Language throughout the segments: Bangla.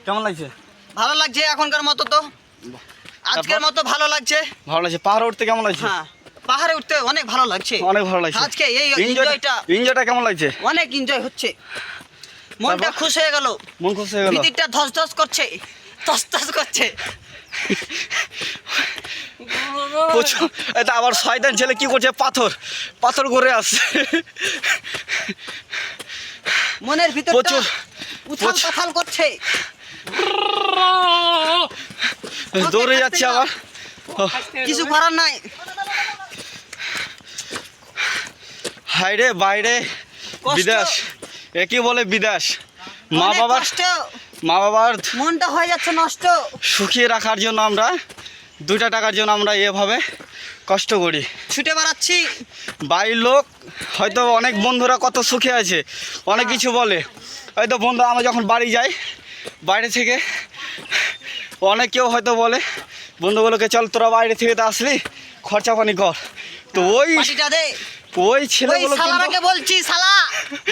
কেমন লাগছে? ভালো লাগছে এখনকার মতো, তো আজকের মতো ভালো লাগছে। ভালো লাগছে। পাহাড়ে উঠতে কেমন লাগছে? হ্যাঁ, পাহাড়ে উঠতে অনেক ভালো লাগছে। অনেক ভালো লাগছে। আজকে এই এনজয়টা কেমন লাগছে? অনেক এনজয় হচ্ছে, মনটা খুশ হয়ে গেল, মন খুশ হয়ে গেল, ভিতরটা ধস ধস করছে, ধস ধস করছে। এটা আবার শয়তান ছেলে কি করছে? পাথর করে আসছে। মনের ভিতরটা প্রচুর উথাল পাথাল করছে। দৌড়ে যাচ্ছে আবার, কিছু করার নাই। হাইরে বাইরে কষ্ট। বিদেশ, একই বলে বিদেশ। মা অনেক বাবার কষ্ট, মনটা হয়ে যাচ্ছে নষ্ট। সুখিয়ে রাখার জন্য আমরা 2টা টাকার জন্য আমরা এভাবে কষ্ট করি, ছুটে বেড়াচ্ছি। বাইরের লোক হয়তো অনেক বন্ধুরা কত সুখে আছে, অনেক কিছু বলে। হয়তো বন্ধু আমরা যখন বাড়ি যাই, বাইরে থেকে অনেকেও হয়তো বলে বন্ধুগুলোকে, চল তোরা বাইরে থেকে তো আসলি, খরচা পানি কর। তো পাটিটা দে। ওই ছেলেগুলো শালারাকে বলছি, শালা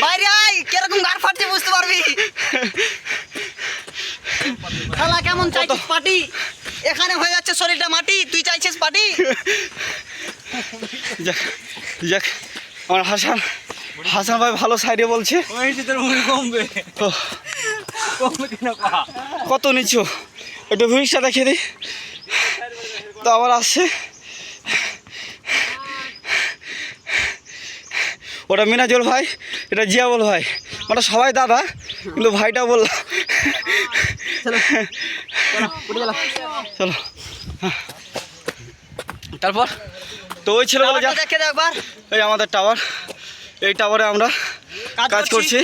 বাইরে আয়, কিরকম গাড় ফাটছে বুঝতে পারবি। শালা কেমন চাইছিস পাটি? এখানে হয়ে যাচ্ছে শরীরটা মাটি, তুই চাইছিস পাটি? যাক আমার হাসান ভাই ভালো সাইডে বলছে। কত নিচু, একটু ভিড়টা দেখে দিই। তো আবার আসছে, ওটা মিনাজুল ভাই, এটা জিয়াবুল ভাই, ওটা সবাই দাদা, কিন্তু ভাইটা বললাম। চলো তারপর তো ওই ছেলেগুলো দেখে একবার এই আমাদের টাওয়ার, এই টাওয়ারে আমরা কাজ করছি।